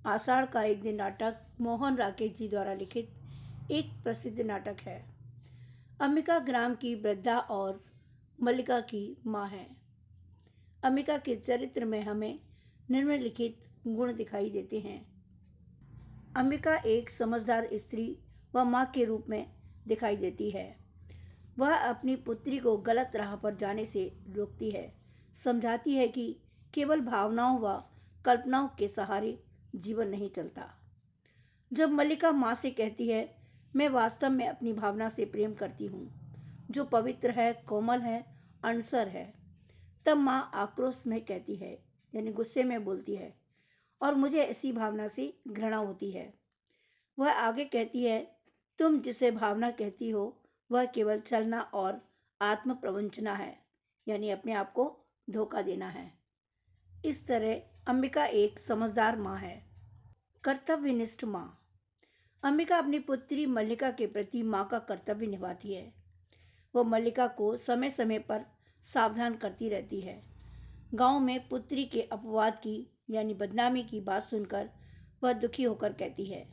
आषाढ़ का एक दिन नाटक मोहन राकेश जी द्वारा लिखित एक प्रसिद्ध नाटक है। अंबिका ग्राम की वृद्धा और मल्लिका की माँ है। अंबिका के चरित्र में हमें निम्नलिखित गुण दिखाई देते हैं। अंबिका एक समझदार स्त्री व माँ के रूप में दिखाई देती है। वह अपनी पुत्री को गलत राह पर जाने से रोकती है, समझाती है कि केवल भावनाओं व कल्पनाओं के सहारे जीवन नहीं चलता। जब मल्लिका माँ से कहती है, मैं वास्तव में अपनी भावना से प्रेम करती हूँ, जो पवित्र है, कोमल है, अनसर है, तब माँ आक्रोश में कहती है, यानी गुस्से में बोलती है, और मुझे ऐसी भावना से घृणा होती है। वह आगे कहती है, तुम जिसे भावना कहती हो वह केवल छलना और आत्म प्रवंचना है, यानी अपने आप को धोखा देना है। इस तरह अंबिका एक समझदार माँ है। कर्तव्यनिष्ठ माँ। अंबिका अपनी पुत्री मल्लिका के प्रति माँ का कर्तव्य निभाती है। वह मल्लिका को समय समय पर सावधान करती रहती है। गांव में पुत्री के अपवाद की यानी बदनामी की बात सुनकर वह दुखी होकर कहती है,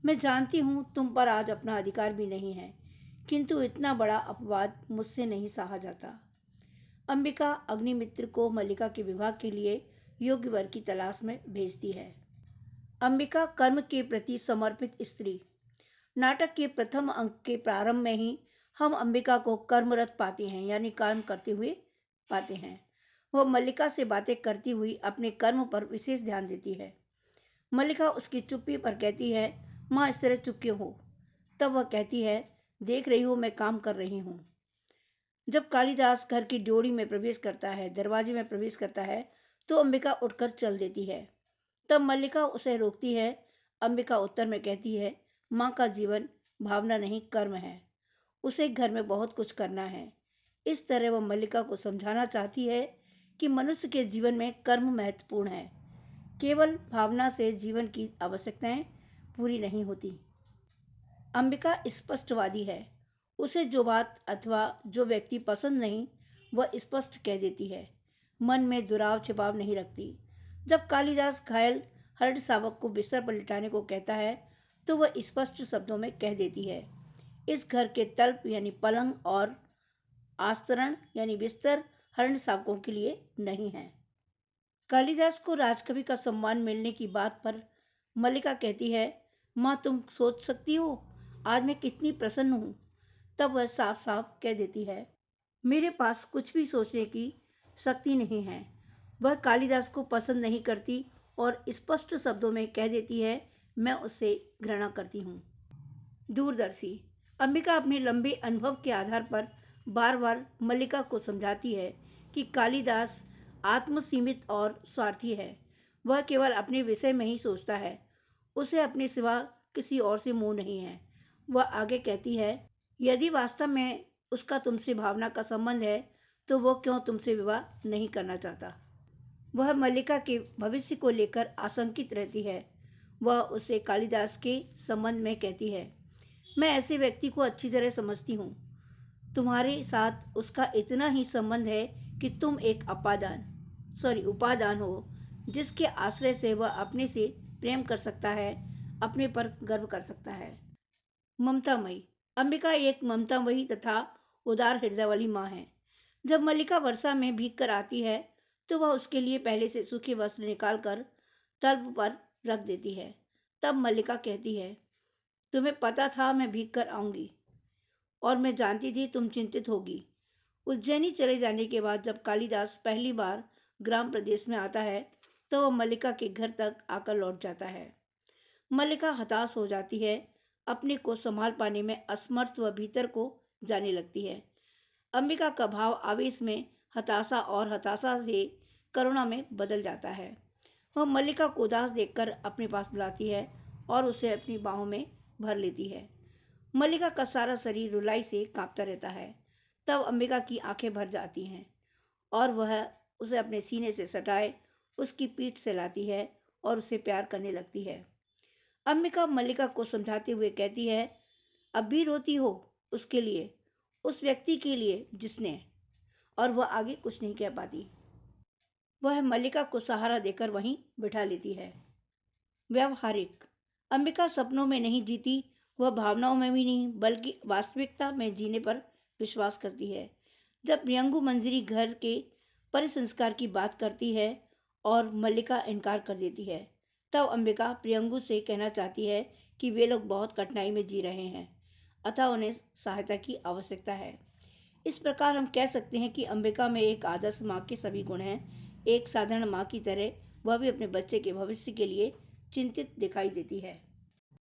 मैं जानती हूँ तुम पर आज अपना अधिकार भी नहीं है, किंतु इतना बड़ा अपवाद मुझसे नहीं सहा जाता। अंबिका अग्निमित्र को मल्लिका के विवाह के लिए योग्य वर की तलाश में भेजती है। अंबिका कर्म के प्रति समर्पित स्त्री। नाटक के प्रथम अंक के प्रारंभ में ही हम अंबिका को कर्मरत पाते हैं, यानी काम करते हुए पाते हैं। वह मल्लिका से बातें करती हुई अपने कर्म पर विशेष ध्यान देती है। मल्लिका उसकी चुप्पी पर कहती है, माँ इस तरह चुप क्यों हो? तब वह कहती है, देख रही हो मैं काम कर रही हूँ। जब कालिदास घर की ड्योढ़ी में प्रवेश करता है, दरवाजे में प्रवेश करता है, तो अंबिका उठकर चल देती है। तब मल्लिका उसे रोकती है। अंबिका उत्तर में कहती है, माँ का जीवन भावना नहीं कर्म है, उसे घर में बहुत कुछ करना है। इस तरह वह मल्लिका को समझाना चाहती है कि मनुष्य के जीवन में कर्म महत्वपूर्ण है, केवल भावना से जीवन की आवश्यकताएं पूरी नहीं होती। अंबिका स्पष्टवादी है। उसे जो बात अथवा जो व्यक्ति पसंद नहीं वह स्पष्ट कह देती है, मन में दुराव छिपाव नहीं रखती। जब कालिदास घायल हरड़ शावक को बिस्तर पर लिटाने को कहता है तो वह स्पष्ट शब्दों में कह देती है, इस घर के तल्प यानी पलंग और आस्तरण यानी बिस्तर हरण शावकों के लिए नहीं है। कालिदास को राजकवि का सम्मान मिलने की बात पर मल्लिका कहती है, माँ तुम सोच सकती हो आज मैं कितनी प्रसन्न हूँ। तब वह साफ साफ कह देती है, मेरे पास कुछ भी सोचने की शक्ति नहीं है। वह कालिदास को पसंद नहीं करती और स्पष्ट शब्दों में कह देती है, मैं उससे घृणा करती हूँ। दूरदर्शी। अंबिका अपने लंबे अनुभव के आधार पर बार बार मल्लिका को समझाती है कि कालिदास आत्मसीमित और स्वार्थी है। वह केवल अपने विषय में ही सोचता है, उसे अपने सिवा किसी और से मोह नहीं है। वह आगे कहती है, यदि वास्तव में उसका तुमसे भावना का संबंध है तो वो क्यों तुमसे विवाह नहीं करना चाहता। वह मल्लिका के भविष्य को लेकर आशंकित रहती है। वह उसे कालिदास के संबंध में कहती है, मैं ऐसे व्यक्ति को अच्छी तरह समझती हूँ। तुम्हारे साथ उसका इतना ही संबंध है कि तुम एक उपादान हो, जिसके आश्रय से वह अपने से प्रेम कर सकता है, अपने पर गर्व कर सकता है। ममतामयी। अंबिका एक ममतामयी तथा उदार हृदय वाली माँ है। जब मल्लिका वर्षा में भीग कर आती है तो वह उसके लिए पहले से सूखे वस्त्र निकालकर तल्प पर रख देती है। तब मल्लिका कहती है, तुम्हें पता था मैं भीग कर आऊंगी और मैं जानती थी तुम चिंतित होगी। उज्जैनी चले जाने के बाद जब कालिदास पहली बार ग्राम प्रदेश में आता है तो वह मल्लिका के घर तक आकर लौट जाता है। मल्लिका हताश हो जाती है, अपने को संभाल पाने में असमर्थ व भीतर को जाने लगती है। अंबिका का भाव आवेश में हताशा और हताशा से करुणा में बदल जाता है। वह मल्लिका को उदास देखकर अपने पास बुलाती है और उसे अपनी बाहों में भर लेती है। मल्लिका का सारा शरीर रुलाई से कांपता रहता है। तब अंबिका की आंखें भर जाती हैं और वह उसे अपने सीने से सटाए उसकी पीठ से लाती है और उसे प्यार करने लगती है। अंबिका मल्लिका को समझाते हुए कहती है, अब भी रोती हो उसके लिए, उस व्यक्ति के लिए जिसने, और वह आगे कुछ नहीं कह पाती। वह मल्लिका को सहारा देकर वहीं बिठा लेती है। व्यवहारिक। अंबिका सपनों में नहीं जीती, वह भावनाओं में भी नहीं, बल्कि वास्तविकता में जीने पर विश्वास करती है। जब प्रियंगु मंजरी घर के परिसंस्कार की बात करती है और मल्लिका इनकार कर देती है, तब अंबिका प्रियंगु से कहना चाहती है कि वे लोग बहुत कठिनाई में जी रहे हैं, अतः उन्हें सहायता की आवश्यकता है। इस प्रकार हम कह सकते हैं कि अंबिका में एक आदर्श माँ के सभी गुण हैं। एक साधारण माँ की तरह वह भी अपने बच्चे के भविष्य के लिए चिंतित दिखाई देती है।